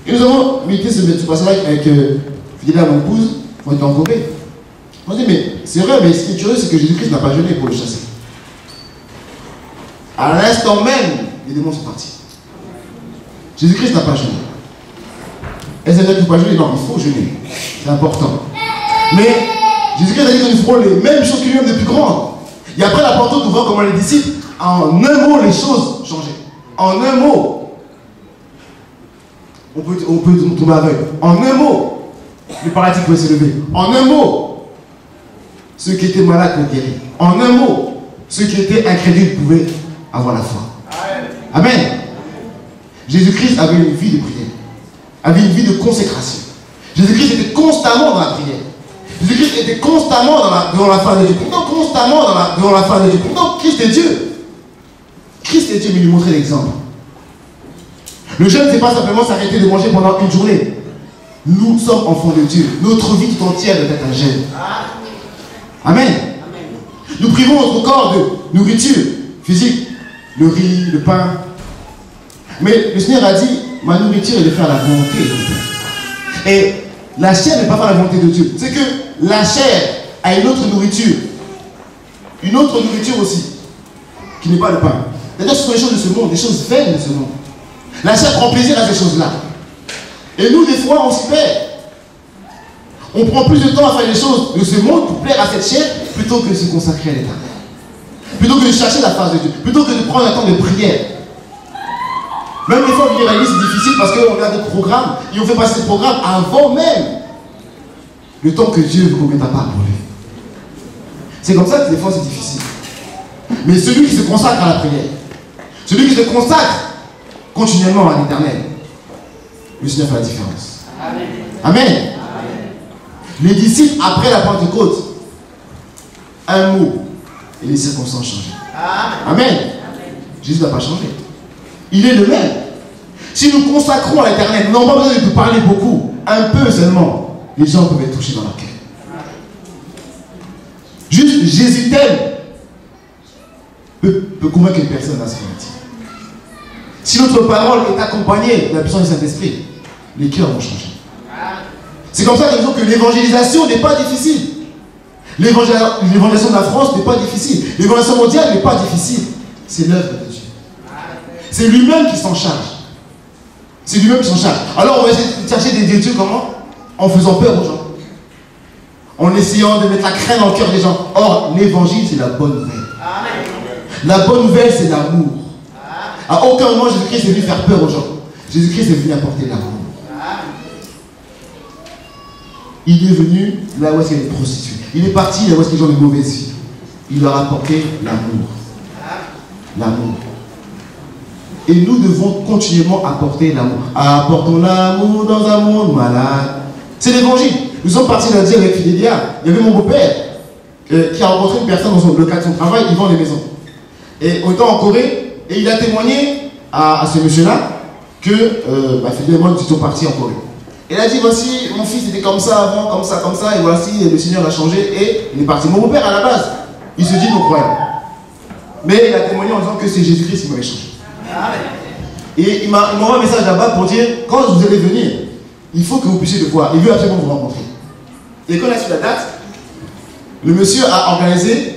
Et nous avons médité ce passage avec Fidèle à mon épouse, on était en Corée. On dit, mais c'est vrai, mais ce qui est curieux, c'est que Jésus-Christ n'a pas jeûné pour le chasser. À l'instant même, les démons sont partis. Jésus-Christ n'a pas jeûné. Est-ce que ça veut dire qu'il ne faut pas jeûner? Non, il faut jeûner. C'est important. Mais Jésus-Christ a dit que nous ferons les mêmes choses que lui-même de plus grandes. Et après la Pentecôte, nous voyons comment les disciples, en un mot, les choses changeaient. En un mot, on peut tomber aveugle. En un mot, les paralytiques pouvaient se lever. En un mot, ceux qui étaient malades pouvaient guérir. En un mot, ceux qui étaient incrédules pouvaient avoir la foi. Amen. Jésus-Christ avait une vie de prière, avait une vie de consécration. Jésus-Christ était constamment dans la prière. Jésus-Christ était constamment dans la face de Dieu. Pourtant, constamment dans la face de Dieu. Pourtant, Christ est Dieu. Christ est Dieu, mais il lui montrait l'exemple. Le jeûne, ce n'est pas simplement s'arrêter de manger pendant une journée. Nous sommes enfants de Dieu. Notre vie tout entière doit être un jeûne. Amen. Nous privons notre corps de nourriture physique, le riz, le pain. Mais le Seigneur a dit, ma nourriture est de faire la volonté de Dieu. Et la chair n'est pas faire la volonté de Dieu. C'est que la chair a une autre nourriture. Une autre nourriture aussi, qui n'est pas le pain. C'est-à-dire ce sont les choses de ce monde, des choses vaines de ce monde. La chair prend plaisir à ces choses-là. Et nous, des fois, on s'y perd. On prend plus de temps à faire les choses de ce monde pour plaire à cette chair plutôt que de se consacrer à l'Éternel. Plutôt que de chercher la face de Dieu. Plutôt que de prendre un temps de prière. Même des fois, venir à l'église, c'est difficile parce qu'on a des programmes et on fait passer ces programmes avant même le temps que Dieu veut qu'on mette à part pour lui. C'est comme ça que des fois, c'est difficile. Mais celui qui se consacre à la prière, celui qui se consacre continuellement à l'Éternel, le Seigneur fait la différence. Amen. Amen. Amen. Les disciples, après la Pentecôte, un mot et les circonstances changent. Amen. Amen. Jésus n'a pas changé. Il est le même. Si nous consacrons à l'Éternel, nous n'avons pas besoin de nous parler beaucoup, un peu seulement, les gens peuvent être touchés dans leur cœur. Juste Jésus t'aime peut convaincre une personne à se convertir. Si notre parole est accompagnée de la puissance du Saint-Esprit, les cœurs vont changer. C'est comme ça que l'évangélisation n'est pas difficile. L'évangélisation de la France n'est pas difficile. L'évangélisation mondiale n'est pas difficile. C'est l'œuvre de Dieu. C'est lui-même qui s'en charge. C'est lui-même qui s'en charge. Alors on va essayer de chercher des dieux comment? En faisant peur aux gens. En essayant de mettre la crainte dans le cœur des gens. Or, l'évangile, c'est la bonne nouvelle. La bonne nouvelle, c'est l'amour. À aucun moment, Jésus-Christ est venu faire peur aux gens. Jésus-Christ est venu apporter l'amour. Il est venu là où est-ce qu'il y a des prostituées. Il est parti là où est-ce qu'il y a des gens de mauvaise vie. Il leur a apporté l'amour. L'amour. Et nous devons continuellement apporter l'amour. Apportons l'amour dans un monde malade. C'est l'évangile. Nous sommes partis lundi avec Fidélia. Il y avait mon beau-père qui a rencontré une personne dans le cadre de son travail. Il vend des maisons. Et on était en Corée. Et il a témoigné à ce monsieur-là que Fidélia et moi nous étions partis en Corée. Et il a dit, voici, mon fils était comme ça avant, comme ça, et voici, le Seigneur a changé, et il est parti. Mon beau-père, à la base, il se dit non-croyant. Mais il a témoigné en disant que c'est Jésus-Christ qui m'avait changé. Et il m'a envoyé un message là-bas pour dire, quand vous allez venir, il faut que vous puissiez le voir. Il veut absolument vous rencontrer. Et quand on a su la date, le monsieur a organisé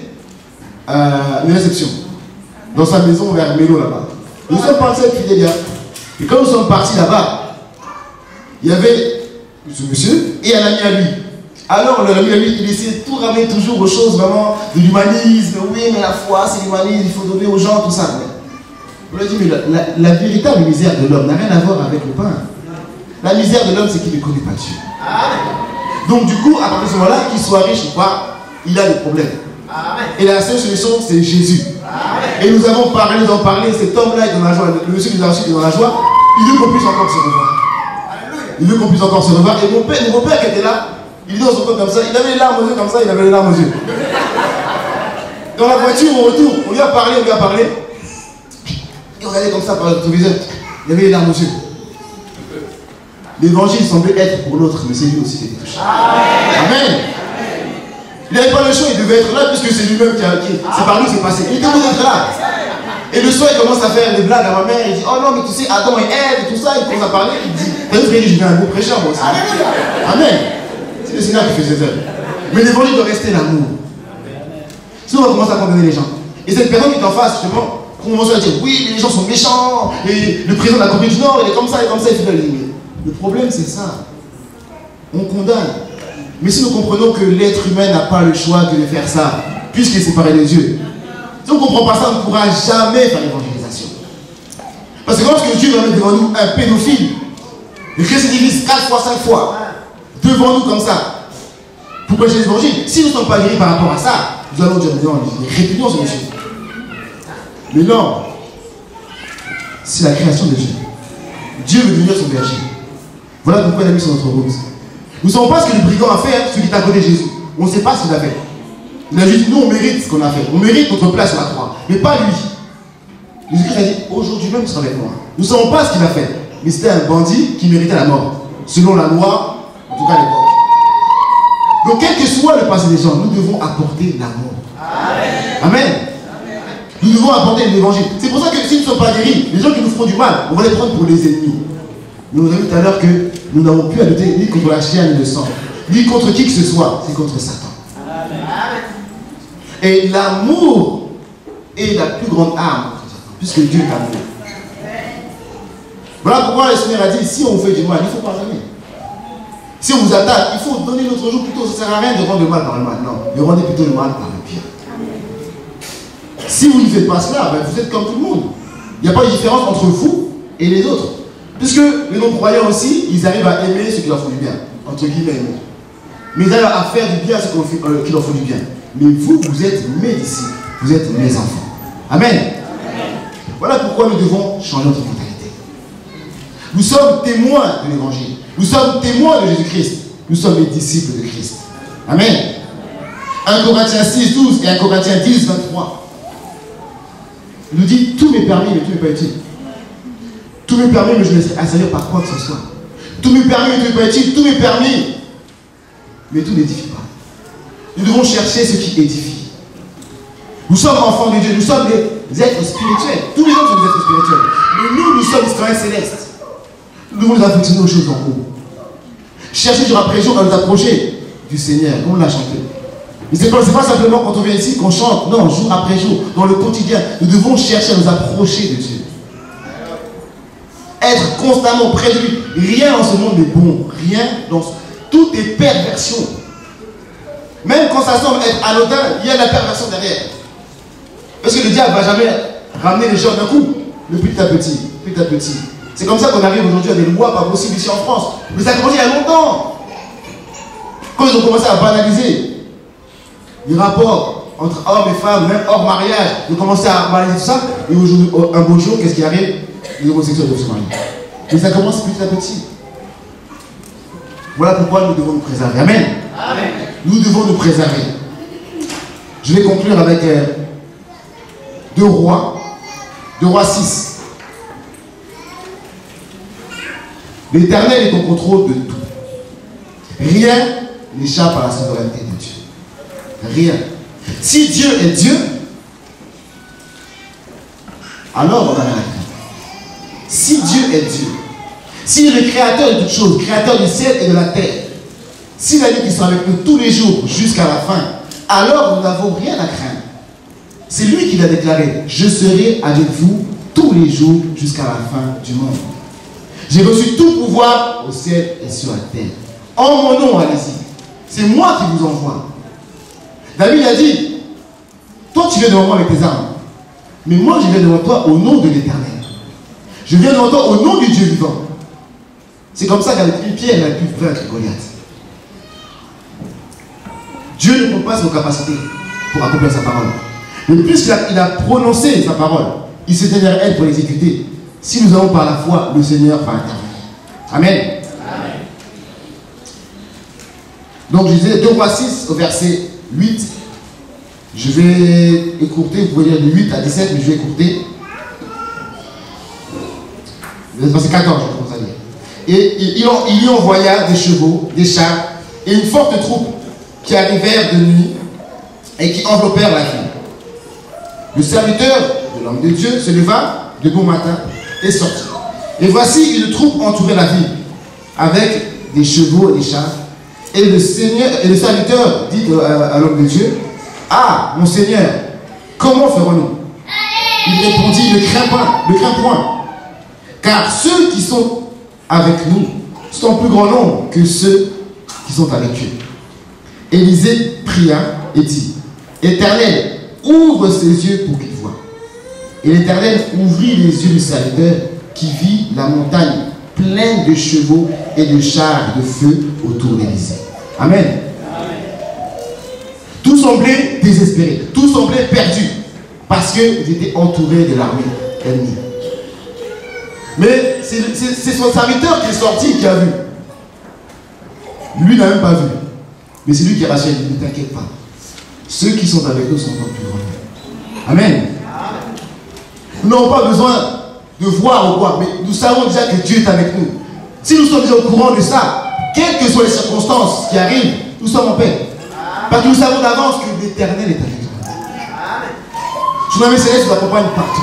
une réception dans sa maison vers Mélo là-bas. Nous sommes partis avec Fidélia. Et quand nous sommes partis là-bas, il y avait ce monsieur et un ami à lui. Alors l'ami à lui, il essayait de tout ramener toujours aux choses vraiment de l'humanisme. Oui, mais la foi, c'est l'humanisme, il faut donner aux gens, tout ça. On lui a dit, mais la véritable misère de l'homme n'a rien à voir avec le pain. La misère de l'homme, c'est qu'il ne connaît pas Dieu. Donc du coup, à partir de ce moment-là, qu'il soit riche ou pas, il a des problèmes. Et la seule solution, c'est Jésus. Et nous avons parlé, cet homme-là est dans la joie, le monsieur qui nous a reçu est dans la joie, il veut qu'on puisse encore se revoir. Il veut qu'on puisse encore se revoir. Et mon père qui était là, il est dans son coin comme ça, il avait les larmes aux yeux comme ça, il avait les larmes aux yeux. Dans la voiture, au retour, on lui a parlé. Il regardait comme ça par le rétroviseur, il avait les larmes aux yeux. L'évangile semblait être pour l'autre, mais c'est lui aussi qui était touché. Amen. Il n'avait pas le choix, il devait être là, puisque c'est lui-même c'est par lui que c'est passé. Il était obligé d'être là. Et le soir, il commence à faire des blagues à ma mère, il dit, oh non, mais tu sais, Adam et Ève, et tout ça, il commence à parler, il dit, t'as vu, je viens un beau prêcheur, moi aussi. Amen. C'est le Seigneur qui fait ses œuvres. Mais l'évangile doit rester l'amour. Sinon, on va commencer à condamner les gens. Et cette personne qui est en face, justement, commence à dire, oui, mais les gens sont méchants, et le président de la Corée du Nord, il est comme ça, il fait de la ligne. Le problème, c'est ça. On condamne. Mais si nous comprenons que l'être humain n'a pas le choix que de faire ça, puisqu'il est séparé de Dieu, si on ne comprend pas ça, on ne pourra jamais faire l'évangélisation. Parce que lorsque Dieu va mettre devant nous un pédophile, récidiviste 4 fois, 5 fois, devant nous comme ça, pour prêcher l'évangile, si nous ne sommes pas guéris par rapport à ça, nous allons dire, non, répudions ce monsieur. Mais non, c'est la création de Dieu. Dieu veut devenir son berger. Voilà pourquoi il a mis sur notre route. Nous ne savons pas ce que le brigand a fait, celui qui est à côté de Jésus. On ne sait pas ce qu'il a fait. Il a juste dit, nous on mérite ce qu'on a fait. On mérite notre place sur la croix. Mais pas lui. Jésus-Christ a dit, aujourd'hui même tu seras avec moi. Nous ne savons pas ce qu'il a fait. Mais c'était un bandit qui méritait la mort. Selon la loi, en tout cas à l'époque. Donc quel que soit le passé des gens, nous devons apporter l'amour. Amen. Amen. Nous devons apporter l'évangile. C'est pour ça que si nous ne sommes pas guéris, les gens qui nous feront du mal, on va les prendre pour les ennemis. Nous avons vu tout à l'heure que nous n'avons plus à lutter ni contre la chair ni le sang, ni contre qui que ce soit, c'est contre Satan. Amen. Et l'amour est la plus grande arme contre Satan, puisque Dieu est amour. Voilà pourquoi le Seigneur a dit, si on vous fait du mal, il faut pardonner. Si on vous attaque, il faut donner l'autre jour plutôt. Ça ne sert à rien de rendre le mal par le mal. Non, de rendre plutôt le mal par le pire. Si vous ne faites pas cela, ben vous êtes comme tout le monde. Il n'y a pas de différence entre vous et les autres. Puisque les non-croyants aussi, ils arrivent à aimer ceux qui leur font du bien. Entre guillemets, aimer. Mais ils arrivent à faire du bien à ceux qui leur font du bien. Mais vous, vous êtes mes disciples. Vous êtes mes enfants. Amen. Amen. Voilà pourquoi nous devons changer notre mentalité. Nous sommes témoins de l'évangile. Nous sommes témoins de Jésus-Christ. Nous sommes les disciples de Christ. Amen. 1 Corinthiens 6, 12 et 1 Corinthiens 10, 23. Il nous dit, tout m'est permis, mais tout n'est pas utile. Tout m'est permis, mais je me laisserai assaillir par quoi que ce soit. Tout m'est permis, mais tout n'est pas utile. Tout m'est permis, mais tout n'édifie pas. Nous devons chercher ce qui édifie. Nous sommes enfants de Dieu. Nous sommes des êtres spirituels. Tous les hommes sont des êtres spirituels. Mais nous sommes citoyens célestes. Nous devons nous affectionner aux choses en haut. Chercher jour après jour à nous approcher du Seigneur, comme on l'a chanté. Mais ce n'est pas simplement quand on vient ici qu'on chante. Non, jour après jour, dans le quotidien, nous devons chercher à nous approcher de Dieu. Être constamment près de lui. Rien dans ce monde n'est bon. Rien dans ce... Tout est perversion. Même quand ça semble être anodin, il y a de la perversion derrière. Parce que le diable ne va jamais ramener les gens d'un coup. Le petit à petit, petit à petit. C'est comme ça qu'on arrive aujourd'hui à des lois pas possibles ici en France. Mais ça a commencé il y a longtemps. Quand ils ont commencé à banaliser les rapports entre hommes et femmes, même hors mariage, ils ont commencé à banaliser tout ça. Et aujourd'hui, un beau jour, qu'est-ce qui arrive? Les homosexuels doivent se marier. Mais ça commence petit à petit. Voilà pourquoi nous devons nous préserver. Amen. Amen. Nous devons nous préserver. Je vais conclure avec 2 Rois 6. L'Éternel est au contrôle de tout. Rien n'échappe à la souveraineté de Dieu. Rien. Si Dieu est Dieu, alors on n'a rien à craindre. Si Dieu est Dieu, Si le créateur de toutes choses, créateur du ciel et de la terre, s'il a dit qu'il sera avec nous tous les jours jusqu'à la fin, alors nous n'avons rien à craindre. C'est lui qui l'a déclaré. Je serai avec vous tous les jours jusqu'à la fin du monde. J'ai reçu tout pouvoir au ciel et sur la terre. En mon nom, allez-y. C'est moi qui vous envoie. David a dit, toi tu viens devant moi avec tes armes. Mais moi je viens devant toi au nom de l'Éternel. Je viens devant toi au nom du Dieu vivant. C'est comme ça qu'avec une pierre, il a pu vaincre Goliath. Dieu ne compte pas sur nos capacités pour accomplir sa parole. Mais puisqu'il a prononcé sa parole, il s'est derrière elle pour l'exécuter. Si nous avons par la foi, le Seigneur va intervenir. Amen. Amen. Donc je disais 2 Rois 6 au verset 8. Je vais écourter, vous pouvez lire de 8 à 17, mais je vais écourter. Verset 14, je commence à lire. Et il y envoya des chevaux, des chars, et une forte troupe qui arrivèrent de nuit et qui enveloppèrent la ville. Le serviteur de l'homme de Dieu se leva de bon matin et sortit. Et voici une troupe entourait la ville avec des chevaux et des chars. Et le serviteur dit à l'homme de Dieu, ah, mon Seigneur, comment ferons-nous? Il répondit, ne crains point, car ceux qui sont avec nous sont en plus grand nombre que ceux qui sont avec eux. Élisée pria et dit, Éternel, ouvre ses yeux pour qu'il voie. Et l'Éternel ouvrit les yeux du serviteur qui vit la montagne pleine de chevaux et de chars de feu autour d'Élisée. Amen. Amen. Tout semblait désespéré, tout semblait perdu, parce qu'ils étaient entourés de l'armée ennemie. Mais c'est son serviteur qui est sorti qui a vu. Lui n'a même pas vu. Mais c'est lui qui a rassuré, ne t'inquiète pas. Ceux qui sont avec nous sont encore plus grands. Amen. Nous n'avons pas besoin de voir ou quoi, mais nous savons déjà que Dieu est avec nous. Si nous sommes déjà au courant de ça, quelles que soient les circonstances qui arrivent, nous sommes en paix. Parce que nous savons d'avance que l'Éternel est avec nous. Son armée céleste nous accompagne partout.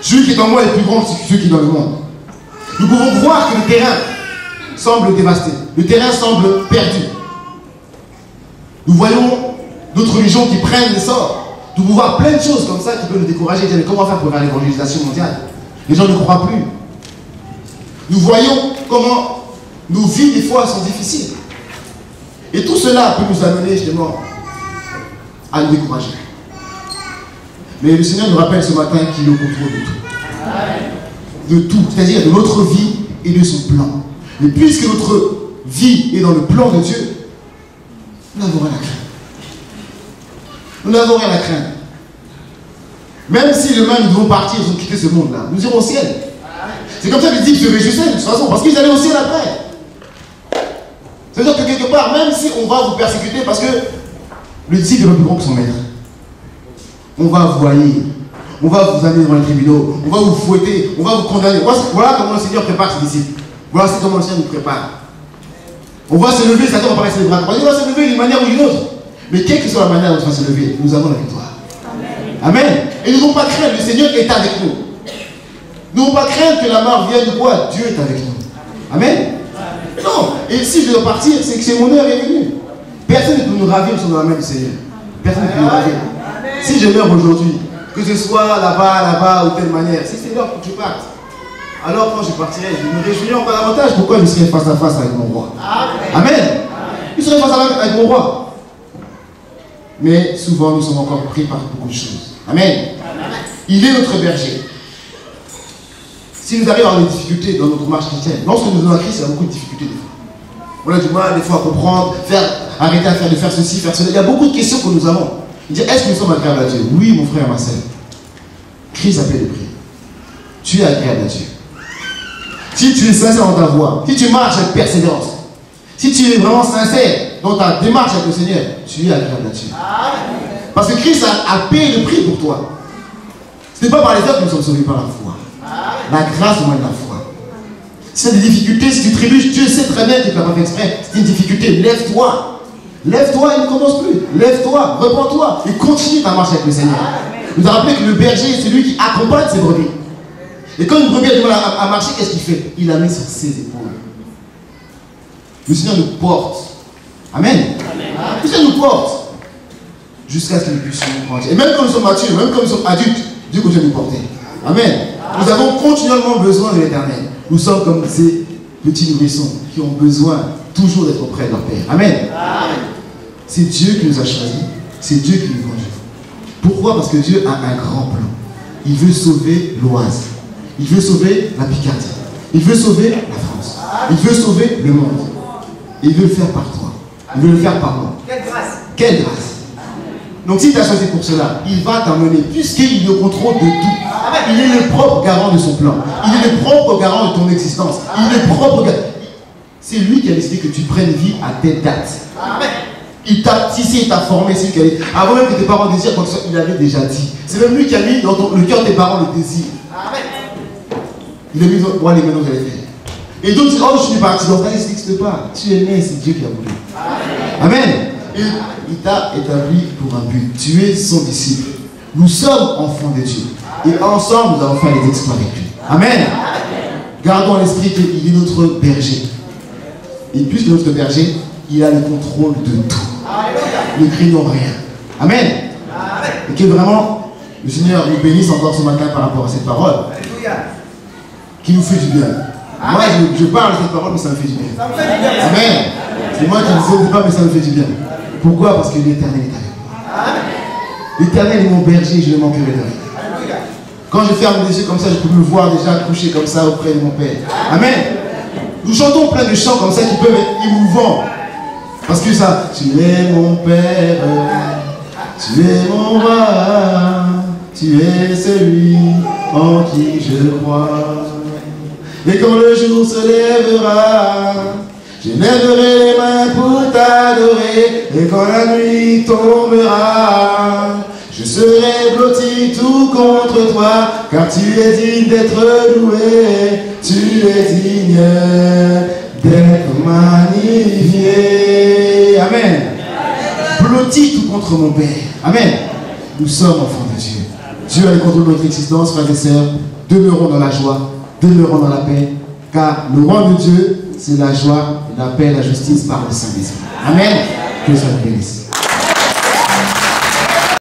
Celui qui est en moi est plus grand que celui qui est dans le monde. Nous pouvons voir que le terrain semble dévasté. Le terrain semble perdu. Nous voyons d'autres religions qui prennent l'essor. Nous pouvons voir plein de choses comme ça qui peuvent nous décourager et dire mais comment faire pour faire l'évangélisation mondiale? Les gens ne croient plus. Nous voyons comment nos vies des fois sont difficiles. Et tout cela peut nous amener justement à nous décourager. Mais le Seigneur nous rappelle ce matin qu'il est au contrôle de tout. De tout, c'est-à-dire de notre vie et de son plan. Mais puisque notre vie est dans le plan de Dieu, nous n'avons rien à craindre. Nous n'avons rien à craindre. Même si demain nous devons partir, nous devons quitter ce monde-là, nous irons au ciel. C'est comme ça qu'ils disent qu'ils se réjouissaient de toute façon, parce qu'ils allaient au ciel après. C'est-à-dire que quelque part, même si on va vous persécuter, parce que le disciple est plus grand que son maître, on va vous voyer, on va vous amener devant les tribunaux, on va vous fouetter, on va vous condamner. Voilà comment le Seigneur prépare ses disciples. Voilà comment le Seigneur nous prépare. On va se lever, Satan va apparaître les bras. On va se lever d'une manière ou d'une autre. Mais quelle que soit la manière dont on va se lever, nous avons la victoire. Amen. Amen. Et nous n'avons pas craindre, le Seigneur est avec nous. Nous n'avons pas craindre que la mort vienne de quoi? Dieu est avec nous. Amen. Non. Et si je dois partir, c'est que mon heure est venue. Personne ne peut nous ravir sur la main du Seigneur. Personne ne peut nous ravir. Si je meurs aujourd'hui, que ce soit là-bas ou telle manière, si c'est l'heure pour que je parte, alors quand je partirai, je me réjouirai encore davantage. Pourquoi je serai face à face avec mon roi? Amen. Amen. Je serai face à face avec mon roi. Mais souvent, nous sommes encore pris par beaucoup de choses. Amen. Amen. Il est notre berger. Si nous arrivons à avoir des difficultés dans notre marche chrétienne, lorsque nous sommes en Christ, il y a beaucoup de difficultés des fois. On a du mal des fois à comprendre, arrêter de faire ceci, faire cela. Il y a beaucoup de questions que nous avons. Il dit, est-ce que nous sommes agréables à Dieu? Oui, mon frère, ma sœur. Christ a fait le prix. Tu es agréable à Dieu. Si tu es sincère dans ta voix, si tu marches avec persévérance, si tu es vraiment sincère dans ta démarche avec le Seigneur, tu es agréable à Dieu. Parce que Christ a payé le prix pour toi. Ce n'est pas par les œuvres que nous sommes sauvés, par la foi. La grâce au moyen de la foi. Si tu as des difficultés, si tu trébuches, Dieu sait très bien que tu ne l'as pas fait exprès. C'est une difficulté, lève-toi. Lève-toi et ne commence plus. Lève-toi, reprends-toi et continue ta marche avec le Seigneur. Nous a rappelé que le berger, c'est lui qui accompagne ses brebis. Et quand une brebis a du mal à marcher, qu'est-ce qu'il fait? Il la met sur ses épaules. Le Seigneur nous porte. Amen. Le Seigneur nous porte. Jusqu'à ce que nous puissions grandir. Et même quand nous sommes matures, même quand nous sommes adultes, Dieu continue de nous porter. Amen. Nous avons continuellement besoin de l'Éternel. Nous sommes comme ces petits nourrissons qui ont besoin toujours d'être auprès de leur Père. Amen. C'est Dieu qui nous a choisis. C'est Dieu qui nous conduit. Pourquoi? Parce que Dieu a un grand plan. Il veut sauver l'Oise. Il veut sauver la Picardie. Il veut sauver la France. Il veut sauver le monde. Et il veut le faire par toi. Il veut le faire par moi. Quelle grâce! Quelle grâce! Donc s'il t'a choisi pour cela, il va t'emmener, puisqu'il est au contrôle de tout. Il est le propre garant de son plan. Il est le propre garant de ton existence. Il est le propre garant. C'est lui qui a décidé que tu prennes vie à telle date. Il t'a tissé, il t'a formé. Avant même que tes parents désirent quoi que ce soit, il avait déjà dit. C'est même lui qui a mis dans le cœur de tes parents le désir. Il a mis dans moi les maintenant j'allais faire. Et donc, oh, je suis parti. Donc, ça n'existe pas. Tu es né, c'est Dieu qui a voulu. Amen. Et il t'a établi pour un but. Tu es son disciple. Nous sommes enfants de Dieu. Et ensemble, nous allons faire des exploits avec lui. Amen. Gardons à l'esprit qu'il est notre berger. Et puisque notre berger, il a le contrôle de tout. Ne craignons rien. Amen. Et que vraiment, le Seigneur nous bénisse encore ce matin par rapport à cette parole. Qui nous fait du bien. Moi, je parle de cette parole, mais ça me fait du bien. Amen. C'est moi qui ne sais pas, mais ça me fait du bien. Pourquoi? Parce que l'Éternel est avec moi. L'Éternel est mon berger, je ne manquerai de rien. Quand je ferme les yeux comme ça, je peux me voir déjà couché comme ça auprès de mon Père. Amen. Nous chantons plein de chants comme ça qui peuvent être émouvants. Parce que ça, tu es mon Père, tu es mon roi, tu es celui en qui je crois. Et quand le jour se lèvera, je lèverai les mains pour t'adorer. Et quand la nuit tombera, je serai blotti tout contre toi. Car tu es digne d'être loué, tu es digne d'être magnifié. Amen. Blotti tout contre mon Père. Amen. Nous sommes enfants de Dieu. Dieu a le contrôle de notre existence, frères et sœurs. Demeurons dans la joie. Demeurons dans la paix, car le roi de Dieu, c'est la joie, la paix, la justice par le Saint-Esprit. Amen. Que ça vous bénisse.